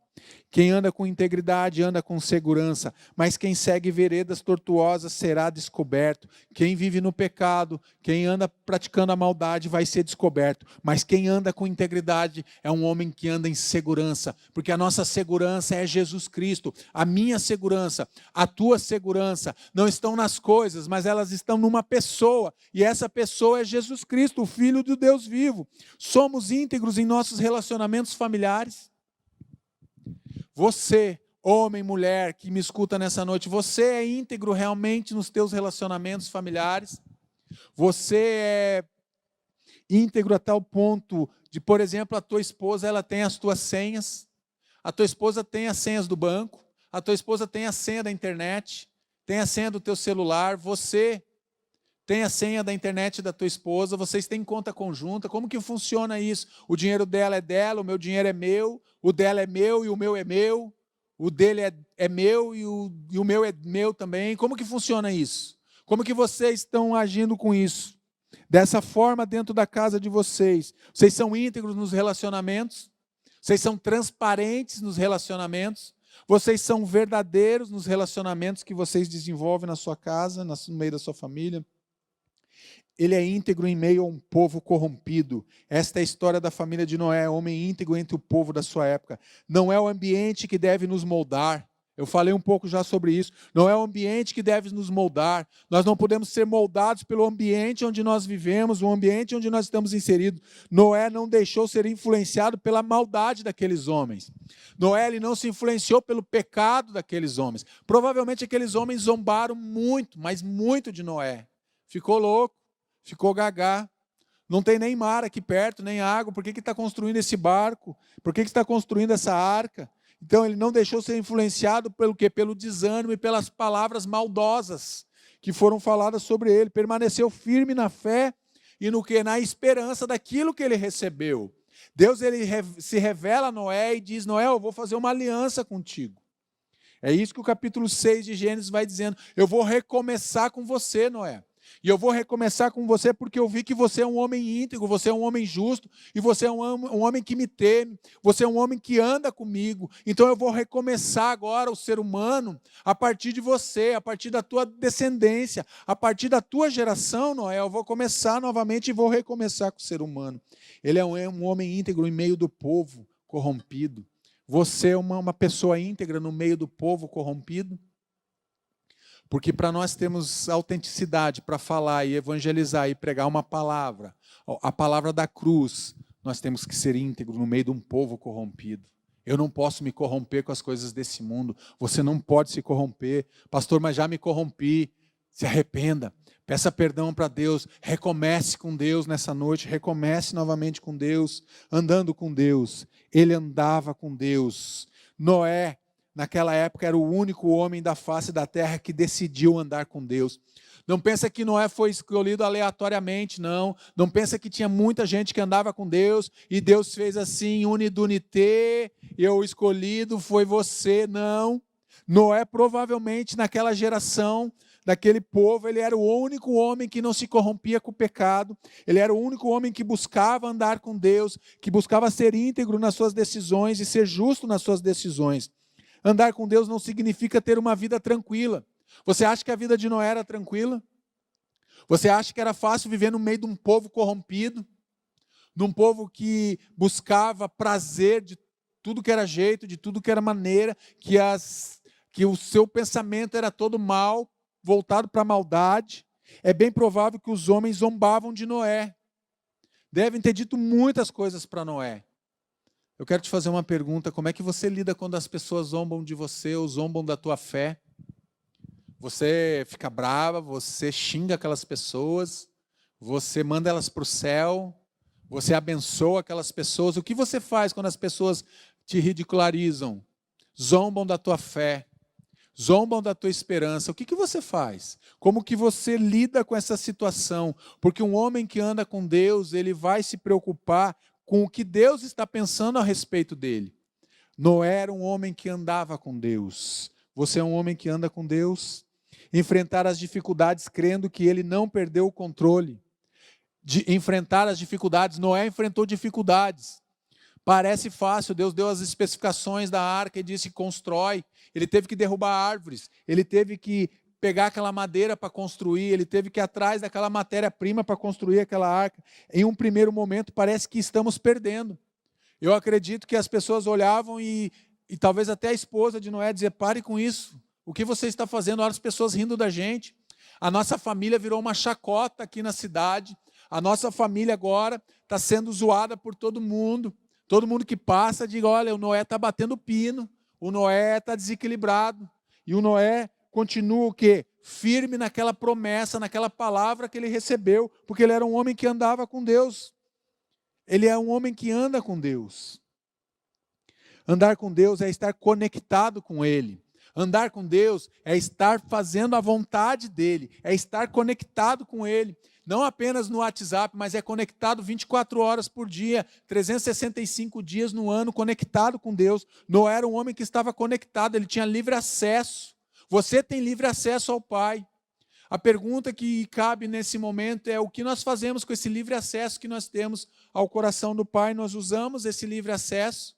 S1: Quem anda com integridade anda com segurança, mas quem segue veredas tortuosas será descoberto. Quem vive no pecado, quem anda praticando a maldade vai ser descoberto. Mas quem anda com integridade é um homem que anda em segurança, porque a nossa segurança é Jesus Cristo. A minha segurança, a tua segurança não estão nas coisas, mas elas estão numa pessoa, e essa pessoa é Jesus Cristo, o Filho do Deus vivo. Somos íntegros em nossos relacionamentos familiares. Você, homem, mulher, que me escuta nessa noite, você é íntegro realmente nos teus relacionamentos familiares? Você é íntegro a tal ponto de, por exemplo, a tua esposa, ela tem as tuas senhas, a tua esposa tem as senhas do banco, a tua esposa tem a senha da internet, tem a senha do teu celular, você tem a senha da internet da tua esposa, vocês têm conta conjunta, como que funciona isso? O dinheiro dela é dela, o meu dinheiro é meu, o dela é meu e o meu é meu, o dele é meu e o meu é meu também. Como que funciona isso? Como que vocês estão agindo com isso? Dessa forma dentro da casa de vocês. Vocês são íntegros nos relacionamentos? Vocês são transparentes nos relacionamentos? Vocês são verdadeiros nos relacionamentos que vocês desenvolvem na sua casa, no meio da sua família? Ele é íntegro em meio a um povo corrompido. Esta é a história da família de Noé, homem íntegro entre o povo da sua época. Não é o ambiente que deve nos moldar. Eu falei um pouco já sobre isso. Não é o ambiente que deve nos moldar. Nós não podemos ser moldados pelo ambiente onde nós vivemos, o ambiente onde nós estamos inseridos. Noé não deixou ser influenciado pela maldade daqueles homens. Noé ele não se influenciou pelo pecado daqueles homens. Provavelmente aqueles homens zombaram muito, mas muito de Noé. Ficou louco. Ficou gagá, não tem nem mar aqui perto, nem água, por que está construindo esse barco? Por que está construindo essa arca? Então ele não deixou ser influenciado pelo quê? Pelo desânimo e pelas palavras maldosas que foram faladas sobre ele. Permaneceu firme na fé e no quê? Na esperança daquilo que ele recebeu. Deus ele se revela a Noé e diz, Noé, eu vou fazer uma aliança contigo. É isso que o capítulo 6 de Gênesis vai dizendo. Eu vou recomeçar com você, Noé. E eu vou recomeçar com você porque eu vi que você é um homem íntegro, você é um homem justo, e você é um homem que me teme, você é um homem que anda comigo. Então eu vou recomeçar agora o ser humano a partir de você, a partir da tua descendência, a partir da tua geração, Noé. Eu vou começar novamente e vou recomeçar com o ser humano. Ele é um homem íntegro em meio do povo corrompido. Você é uma pessoa íntegra no meio do povo corrompido? Porque para nós termos autenticidade para falar e evangelizar e pregar uma palavra, a palavra da cruz, nós temos que ser íntegro no meio de um povo corrompido. Eu não posso me corromper com as coisas desse mundo. Você não pode se corromper. Pastor, mas já me corrompi. Se arrependa. Peça perdão para Deus. Recomece com Deus nessa noite. Recomece novamente com Deus. Andando com Deus. Ele andava com Deus. Noé, naquela época, era o único homem da face da terra que decidiu andar com Deus. Não pensa que Noé foi escolhido aleatoriamente, não. Não pensa que tinha muita gente que andava com Deus e Deus fez assim, unidunité, e o escolhido foi você, não. Noé provavelmente naquela geração, daquele povo, ele era o único homem que não se corrompia com o pecado, ele era o único homem que buscava andar com Deus, que buscava ser íntegro nas suas decisões e ser justo nas suas decisões. Andar com Deus não significa ter uma vida tranquila. Você acha que a vida de Noé era tranquila? Você acha que era fácil viver no meio de um povo corrompido? De um povo que buscava prazer de tudo que era jeito, de tudo que era maneira, que o seu pensamento era todo mal, voltado para a maldade? É bem provável que os homens zombavam de Noé. Devem ter dito muitas coisas para Noé. Eu quero te fazer uma pergunta, como é que você lida quando as pessoas zombam de você ou zombam da tua fé? Você fica brava, você xinga aquelas pessoas, você manda elas para o céu, você abençoa aquelas pessoas. O que você faz quando as pessoas te ridicularizam? zombam da tua fé, zombam da tua esperança. O que você faz? Como que você lida com essa situação? Porque um homem que anda com Deus, ele vai se preocupar com o que Deus está pensando a respeito dele. Noé era um homem que andava com Deus. Você é um homem que anda com Deus? Enfrentar as dificuldades crendo que ele não perdeu o controle. De enfrentar as dificuldades. Noé enfrentou dificuldades. Parece fácil, Deus deu as especificações da arca e disse constrói. Ele teve que derrubar árvores, ele teve que pegar aquela madeira para construir, ele teve que ir atrás daquela matéria-prima para construir aquela arca. Em um primeiro momento parece que estamos perdendo. Eu acredito que as pessoas olhavam e talvez até a esposa de Noé dizia, pare com isso, o que você está fazendo? Olha as pessoas rindo da gente. A nossa família virou uma chacota aqui na cidade, a nossa família agora está sendo zoada por todo mundo. Todo mundo que passa diz, olha, o Noé está batendo pino, o Noé está desequilibrado. E o Noé continua o quê? Firme naquela promessa, naquela palavra que ele recebeu, porque ele era um homem que andava com Deus. Ele é um homem que anda com Deus. Andar com Deus é estar conectado com Ele. Andar com Deus é estar fazendo a vontade dEle, é estar conectado com Ele. Não apenas no WhatsApp, mas é conectado 24 horas por dia, 365 dias no ano, conectado com Deus. Noé era um homem que estava conectado, ele tinha livre acesso. Você tem livre acesso ao Pai. A pergunta que cabe nesse momento é o que nós fazemos com esse livre acesso que nós temos ao coração do Pai? Nós usamos esse livre acesso?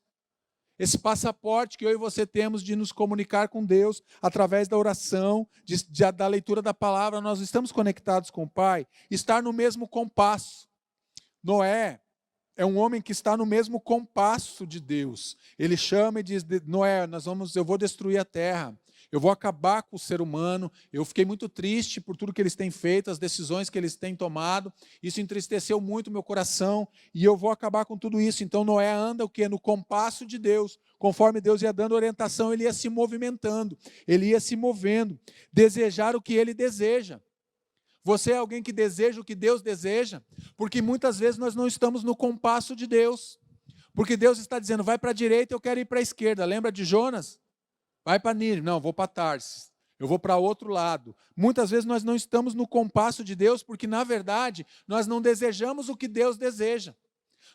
S1: Esse passaporte que eu e você temos de nos comunicar com Deus através da oração, da leitura da palavra, nós estamos conectados com o Pai. Estar no mesmo compasso. Noé é um homem que está no mesmo compasso de Deus. Ele chama e diz, Noé, eu vou destruir a terra. Eu vou acabar com o ser humano. Eu fiquei muito triste por tudo que eles têm feito, as decisões que eles têm tomado. Isso entristeceu muito meu coração e eu vou acabar com tudo isso. Então Noé anda o quê? No compasso de Deus. Conforme Deus ia dando orientação, ele ia se movimentando, ele ia se movendo. Desejar o que ele deseja. Você é alguém que deseja o que Deus deseja? Porque muitas vezes nós não estamos no compasso de Deus. Porque Deus está dizendo, vai para a direita, eu quero ir para a esquerda. Lembra de Jonas? Vai para Nínive, não, vou para Tarsis, eu vou para outro lado. Muitas vezes nós não estamos no compasso de Deus, porque na verdade nós não desejamos o que Deus deseja.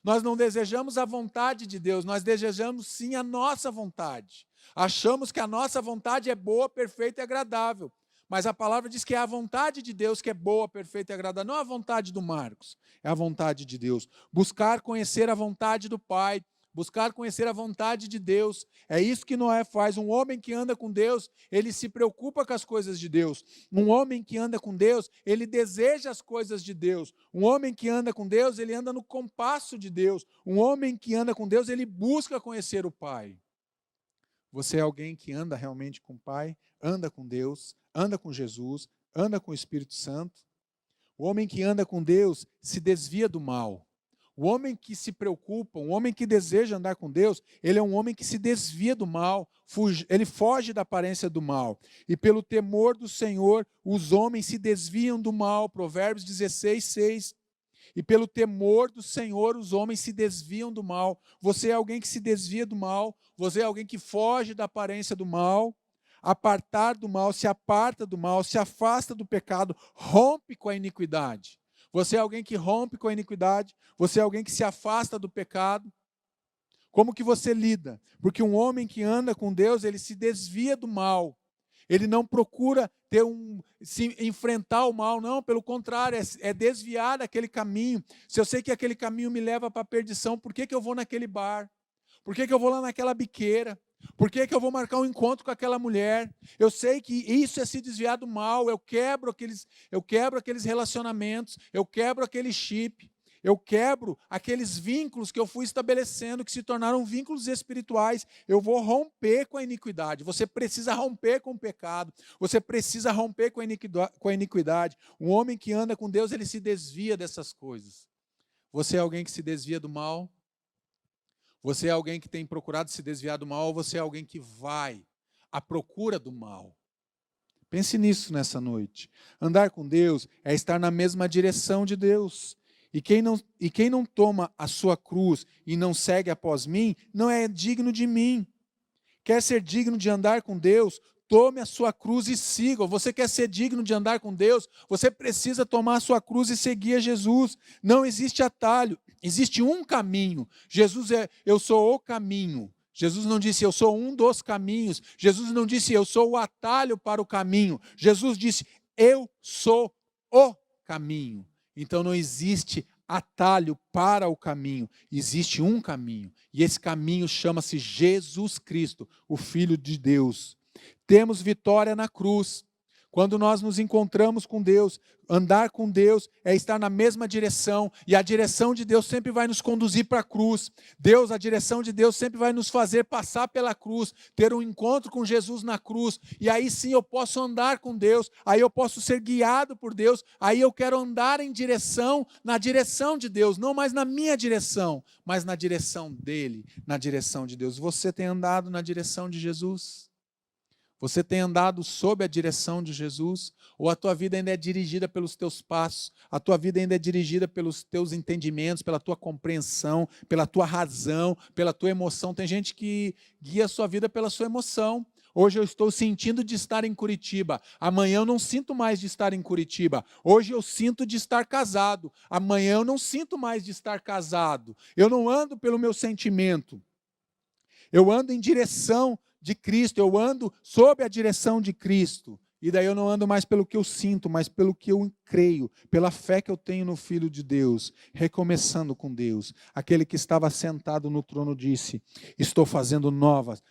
S1: Nós não desejamos a vontade de Deus, nós desejamos sim a nossa vontade. Achamos que a nossa vontade é boa, perfeita e agradável. Mas a palavra diz que é a vontade de Deus que é boa, perfeita e agradável, não a vontade do Marcos, é a vontade de Deus. Buscar conhecer a vontade do Pai, buscar conhecer a vontade de Deus. É isso que Noé faz. Um homem que anda com Deus, ele se preocupa com as coisas de Deus. Um homem que anda com Deus, ele deseja as coisas de Deus. Um homem que anda com Deus, ele anda no compasso de Deus. Um homem que anda com Deus, ele busca conhecer o Pai. Você é alguém que anda realmente com o Pai, anda com Deus, anda com Jesus, anda com o Espírito Santo. O homem que anda com Deus se desvia do mal. O homem que se preocupa, um homem que deseja andar com Deus, ele é um homem que se desvia do mal, ele foge da aparência do mal. E pelo temor do Senhor, os homens se desviam do mal. Provérbios 16, 6. E pelo temor do Senhor, os homens se desviam do mal. Você é alguém que se desvia do mal, você é alguém que foge da aparência do mal. Apartar do mal, se aparta do mal, se afasta do pecado, rompe com a iniquidade. Você é alguém que rompe com a iniquidade, você é alguém que se afasta do pecado. Como que você lida? Porque um homem que anda com Deus, ele se desvia do mal. Ele não procura se enfrentar o mal, não, pelo contrário, é desviar daquele caminho. Se eu sei que aquele caminho me leva para a perdição, por que eu vou naquele bar? Por que eu vou lá naquela biqueira? Por que eu vou marcar um encontro com aquela mulher? Eu sei que isso é se desviar do mal, eu quebro aqueles relacionamentos, eu quebro aquele chip, eu quebro aqueles vínculos que eu fui estabelecendo, que se tornaram vínculos espirituais. Eu vou romper com a iniquidade. Você precisa romper com o pecado, você precisa romper com a iniquidade. Um homem que anda com Deus, ele se desvia dessas coisas. Você é alguém que se desvia do mal? Você é alguém que tem procurado se desviar do mal ou você é alguém que vai à procura do mal? Pense nisso nessa noite. Andar com Deus é estar na mesma direção de Deus. E quem não toma a sua cruz e não segue após mim, não é digno de mim. Quer ser digno de andar com Deus? Tome a sua cruz e siga. Você quer ser digno de andar com Deus? Você precisa tomar a sua cruz e seguir a Jesus. Não existe atalho, existe um caminho. Eu sou o caminho. Jesus não disse, eu sou um dos caminhos. Jesus não disse, eu sou o atalho para o caminho. Jesus disse, eu sou o caminho. Então não existe atalho para o caminho, existe um caminho. E esse caminho chama-se Jesus Cristo, o Filho de Deus. Temos vitória na cruz. Quando nós nos encontramos com Deus, andar com Deus é estar na mesma direção, e a direção de Deus sempre vai nos conduzir para a cruz. A direção de Deus sempre vai nos fazer passar pela cruz, ter um encontro com Jesus na cruz, e aí sim eu posso andar com Deus, aí eu posso ser guiado por Deus, aí eu quero andar na direção de Deus, não mais na minha direção, mas na direção dele, na direção de Deus. Você tem andado na direção de Jesus? Você tem andado sob a direção de Jesus? Ou a tua vida ainda é dirigida pelos teus passos? A tua vida ainda é dirigida pelos teus entendimentos, pela tua compreensão, pela tua razão, pela tua emoção? Tem gente que guia a sua vida pela sua emoção. Hoje eu estou sentindo de estar em Curitiba. Amanhã eu não sinto mais de estar em Curitiba. Hoje eu sinto de estar casado. Amanhã eu não sinto mais de estar casado. Eu não ando pelo meu sentimento. Eu ando em direção de Cristo, eu ando sob a direção de Cristo, e daí eu não ando mais pelo que eu sinto, mas pelo que eu creio, pela fé que eu tenho no Filho de Deus, recomeçando com Deus. Aquele que estava sentado no trono disse, estou fazendo novas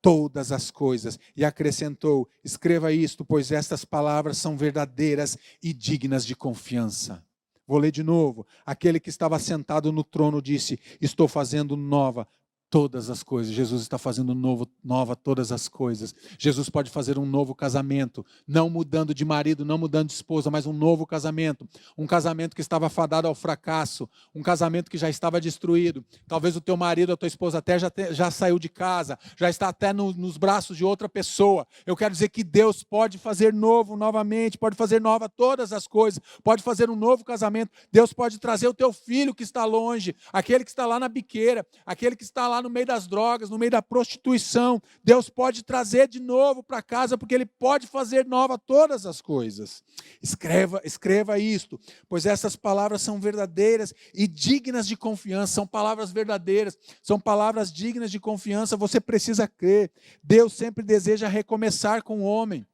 S1: todas as coisas, e acrescentou, escreva isto, pois estas palavras são verdadeiras e dignas de confiança. Vou ler de novo, aquele que estava sentado no trono disse, estou fazendo nova todas as coisas. Jesus está fazendo nova todas as coisas. Jesus pode fazer um novo casamento, não mudando de marido, não mudando de esposa, mas um novo casamento. Um casamento que estava fadado ao fracasso, um casamento que já estava destruído. Talvez o teu marido, a tua esposa até já saiu de casa, já está até nos braços de outra pessoa. Eu quero dizer que Deus pode fazer novo novamente, pode fazer nova todas as coisas, pode fazer um novo casamento. Deus pode trazer o teu filho que está longe, aquele que está lá na biqueira, aquele que está lá no meio das drogas, no meio da prostituição. Deus pode trazer de novo para casa, porque Ele pode fazer nova todas as coisas. Escreva isto, pois essas palavras são verdadeiras e dignas de confiança. São palavras verdadeiras, são palavras dignas de confiança. Você precisa crer. Deus sempre deseja recomeçar com o homem.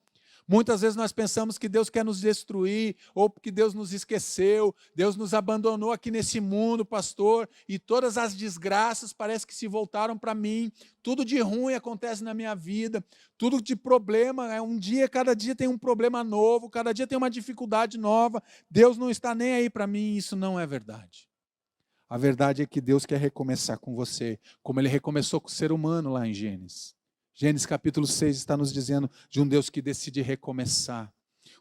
S1: Muitas vezes nós pensamos que Deus quer nos destruir, ou que Deus nos esqueceu, Deus nos abandonou aqui nesse mundo, pastor, e todas as desgraças parece que se voltaram para mim, tudo de ruim acontece na minha vida, tudo de problema, cada dia tem um problema novo, cada dia tem uma dificuldade nova, Deus não está nem aí para mim. Isso não é verdade. A verdade é que Deus quer recomeçar com você, como Ele recomeçou com o ser humano lá em Gênesis. Gênesis capítulo 6 está nos dizendo de um Deus que decide recomeçar.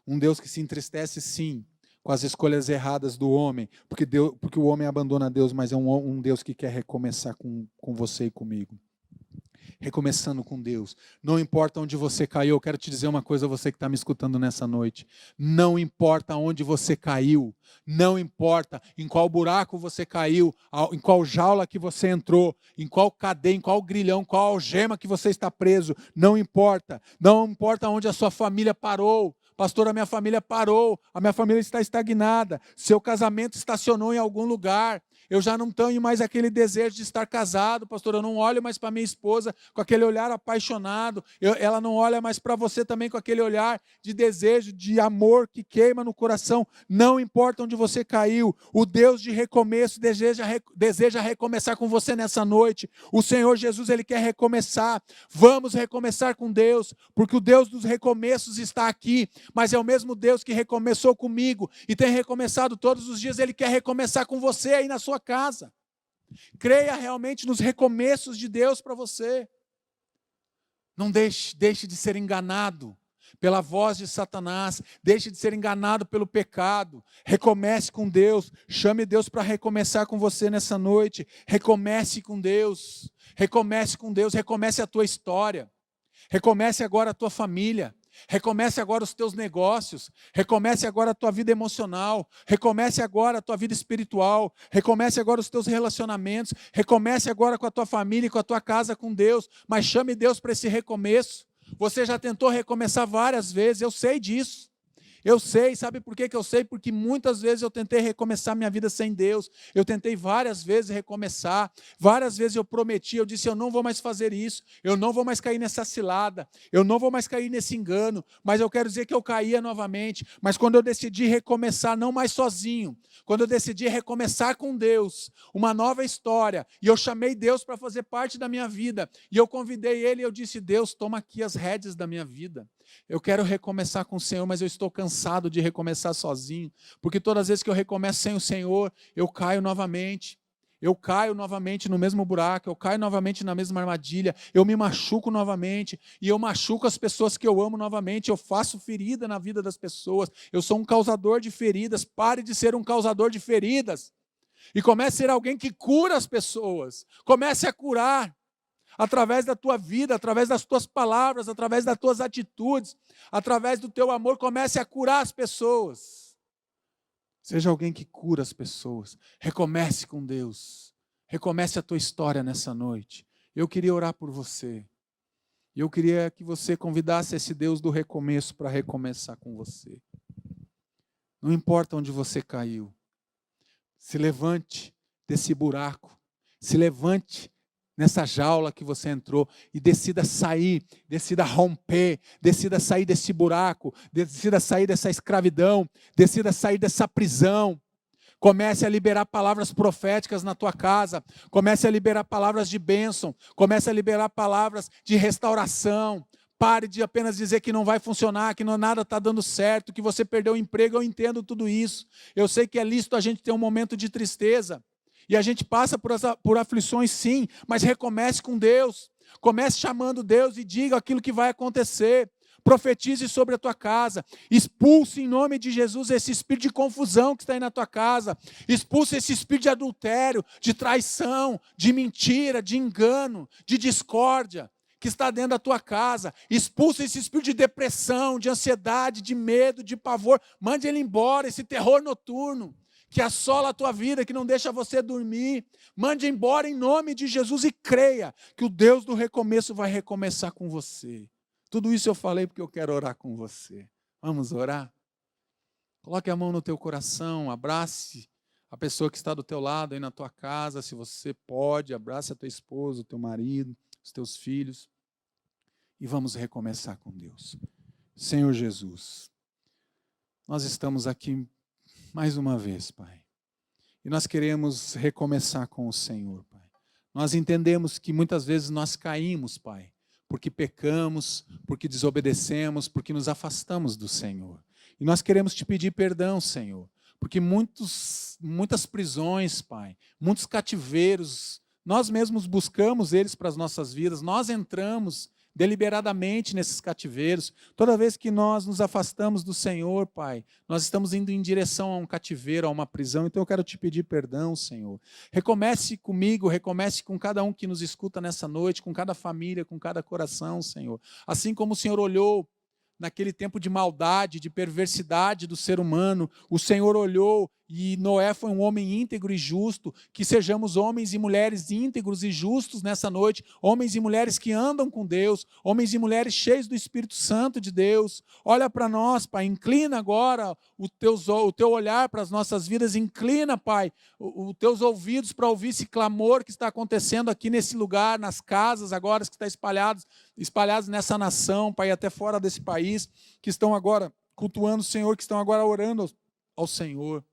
S1: Um Deus que se entristece, sim, com as escolhas erradas do homem, porque o homem abandona Deus, mas é um Deus que quer recomeçar com você e comigo. Recomeçando com Deus. Não importa onde você caiu, eu quero te dizer uma coisa, você que está me escutando nessa noite. Não importa onde você caiu, não importa em qual buraco você caiu, em qual jaula que você entrou, em qual cadeia, em qual grilhão, qual algema que você está preso, não importa. Não importa onde a sua família parou. Pastor, a minha família parou, a minha família está estagnada, seu casamento estacionou em algum lugar. Eu já não tenho mais aquele desejo de estar casado, pastor. Eu não olho mais para minha esposa com aquele olhar apaixonado. Ela não olha mais para você também com aquele olhar de desejo, de amor que queima no coração. Não importa onde você caiu, o Deus de recomeço deseja recomeçar com você nessa noite. O Senhor Jesus, Ele quer recomeçar. Vamos recomeçar com Deus, porque o Deus dos recomeços está aqui, mas é o mesmo Deus que recomeçou comigo e tem recomeçado todos os dias. Ele quer recomeçar com você aí na sua casa. Creia realmente nos recomeços de Deus para você. Não deixe de ser enganado pela voz de Satanás, deixe de ser enganado pelo pecado. Recomece com Deus, chame Deus para recomeçar com você nessa noite. Recomece com Deus, recomece com Deus, recomece a tua história, recomece agora a tua família. Recomece agora os teus negócios, recomece agora a tua vida emocional, recomece agora a tua vida espiritual, recomece agora os teus relacionamentos, recomece agora com a tua família e com a tua casa com Deus, mas chame Deus para esse recomeço. Você já tentou recomeçar várias vezes, eu sei disso. Eu sei, sabe por que eu sei? Porque muitas vezes eu tentei recomeçar minha vida sem Deus. Eu tentei várias vezes recomeçar. Várias vezes eu prometi, eu disse, eu não vou mais fazer isso. Eu não vou mais cair nessa cilada. Eu não vou mais cair nesse engano. Mas eu quero dizer que eu caía novamente. Mas quando eu decidi recomeçar, não mais sozinho. Quando eu decidi recomeçar com Deus, uma nova história. E eu chamei Deus para fazer parte da minha vida. E eu convidei Ele e eu disse, Deus, toma aqui as rédeas da minha vida. Eu quero recomeçar com o Senhor, mas eu estou cansado de recomeçar sozinho, porque todas as vezes que eu recomeço sem o Senhor, eu caio novamente no mesmo buraco, eu caio novamente na mesma armadilha, eu me machuco novamente, e eu machuco as pessoas que eu amo novamente, eu faço ferida na vida das pessoas, eu sou um causador de feridas. Pare de ser um causador de feridas, e comece a ser alguém que cura as pessoas, comece a curar, através da tua vida, através das tuas palavras, através das tuas atitudes, através do teu amor, comece a curar as pessoas. Seja alguém que cura as pessoas. Recomece com Deus. Recomece a tua história nessa noite. Eu queria orar por você. Eu queria que você convidasse esse Deus do recomeço para recomeçar com você. Não importa onde você caiu. Se levante desse buraco. Se levante nessa jaula que você entrou e decida sair, decida romper, decida sair desse buraco, decida sair dessa escravidão, decida sair dessa prisão. Comece a liberar palavras proféticas na tua casa, comece a liberar palavras de bênção, comece a liberar palavras de restauração. Pare de apenas dizer que não vai funcionar, que nada está dando certo, que você perdeu o emprego. Eu entendo tudo isso. Eu sei que é lícito a gente ter um momento de tristeza. E a gente passa por aflições, sim, mas recomece com Deus. Comece chamando Deus e diga aquilo que vai acontecer. Profetize sobre a tua casa. Expulse em nome de Jesus esse espírito de confusão que está aí na tua casa. Expulse esse espírito de adultério, de traição, de mentira, de engano, de discórdia que está dentro da tua casa. Expulse esse espírito de depressão, de ansiedade, de medo, de pavor. Mande ele embora, esse terror noturno que assola a tua vida, que não deixa você dormir. Mande embora em nome de Jesus e creia que o Deus do recomeço vai recomeçar com você. Tudo isso eu falei porque eu quero orar com você. Vamos orar? Coloque a mão no teu coração, abrace a pessoa que está do teu lado aí na tua casa, se você pode, abrace a tua esposa, o teu marido, os teus filhos, e vamos recomeçar com Deus. Senhor Jesus, nós estamos aqui mais uma vez, Pai. E nós queremos recomeçar com o Senhor, Pai. Nós entendemos que muitas vezes nós caímos, Pai, porque pecamos, porque desobedecemos, porque nos afastamos do Senhor. E nós queremos te pedir perdão, Senhor, porque muitas prisões, Pai, muitos cativeiros, nós mesmos buscamos eles para as nossas vidas, nós entramos deliberadamente nesses cativeiros. Toda vez que nós nos afastamos do Senhor, Pai, nós estamos indo em direção a um cativeiro, a uma prisão. Então eu quero te pedir perdão, Senhor. Recomece comigo, recomece com cada um que nos escuta nessa noite, com cada família, com cada coração, Senhor. Assim como o Senhor olhou naquele tempo de maldade, de perversidade do ser humano, o Senhor olhou e Noé foi um homem íntegro e justo. Que sejamos homens e mulheres íntegros e justos nessa noite, homens e mulheres que andam com Deus, homens e mulheres cheios do Espírito Santo de Deus. Olha para nós, Pai, inclina agora o teu olhar para as nossas vidas, inclina, Pai, os teus ouvidos para ouvir esse clamor que está acontecendo aqui nesse lugar, nas casas agora que está espalhados nessa nação, Pai, até fora desse país, que estão agora cultuando o Senhor, que estão agora orando ao Senhor.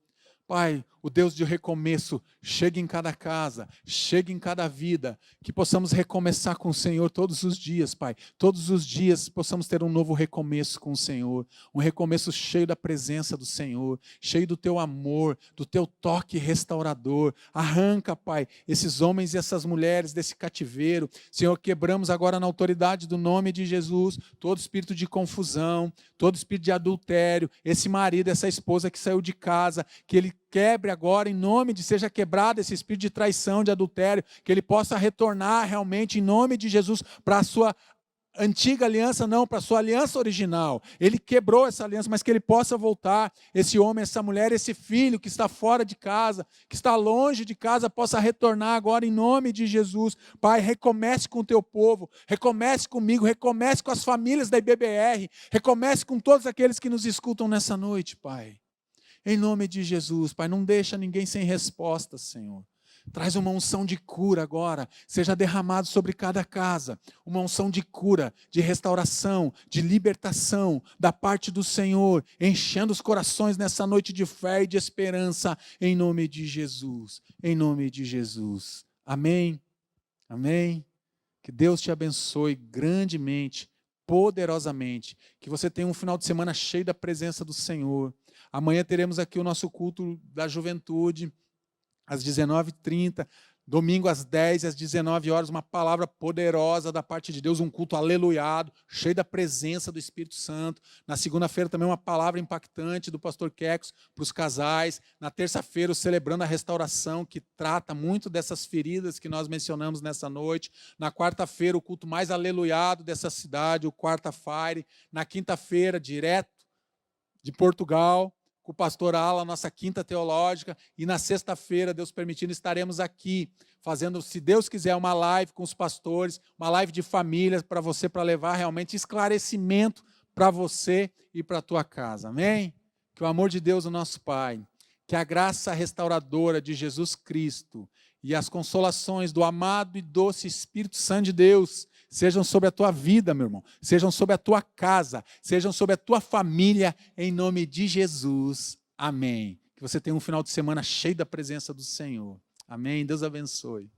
S1: Pai, o Deus de recomeço, chega em cada casa, chega em cada vida, que possamos recomeçar com o Senhor todos os dias, Pai. Todos os dias possamos ter um novo recomeço com o Senhor, um recomeço cheio da presença do Senhor, cheio do Teu amor, do Teu toque restaurador. Arranca, Pai, esses homens e essas mulheres desse cativeiro. Senhor, quebramos agora na autoridade do nome de Jesus todo espírito de confusão, todo espírito de adultério, esse marido, essa esposa que saiu de casa, que ele quebre agora, em nome de, seja quebrado esse espírito de traição, de adultério, que ele possa retornar realmente, em nome de Jesus, para a sua antiga aliança, não, para a sua aliança original. Ele quebrou essa aliança, mas que ele possa voltar, esse homem, essa mulher, esse filho que está fora de casa, que está longe de casa, possa retornar agora em nome de Jesus. Pai, recomece com o teu povo, recomece comigo, recomece com as famílias da IBBR, recomece com todos aqueles que nos escutam nessa noite, Pai. Em nome de Jesus, Pai, não deixa ninguém sem resposta, Senhor. Traz uma unção de cura agora, seja derramado sobre cada casa, uma unção de cura, de restauração, de libertação da parte do Senhor, enchendo os corações nessa noite de fé e de esperança, em nome de Jesus, em nome de Jesus. Amém, amém. Que Deus te abençoe grandemente, poderosamente, que você tenha um final de semana cheio da presença do Senhor. Amanhã teremos aqui o nosso culto da juventude, às 19h30, domingo às 10h, às 19h, uma palavra poderosa da parte de Deus, um culto aleluiado, cheio da presença do Espírito Santo. Na segunda-feira também uma palavra impactante do pastor Quecos para os casais. Na terça-feira, celebrando a restauração, que trata muito dessas feridas que nós mencionamos nessa noite. Na quarta-feira, o culto mais aleluiado dessa cidade, o Quarta Fire. Na quinta-feira, direto de Portugal, com o pastor Alan, nossa quinta teológica, e na sexta-feira, Deus permitindo, estaremos aqui, fazendo, se Deus quiser, uma live com os pastores, uma live de famílias para você, para levar realmente esclarecimento para você e para a tua casa, amém? Que o amor de Deus, o nosso Pai, que a graça restauradora de Jesus Cristo e as consolações do amado e doce Espírito Santo de Deus sejam sobre a tua vida, meu irmão, sejam sobre a tua casa, sejam sobre a tua família, em nome de Jesus. Amém. Que você tenha um final de semana cheio da presença do Senhor. Amém. Deus abençoe.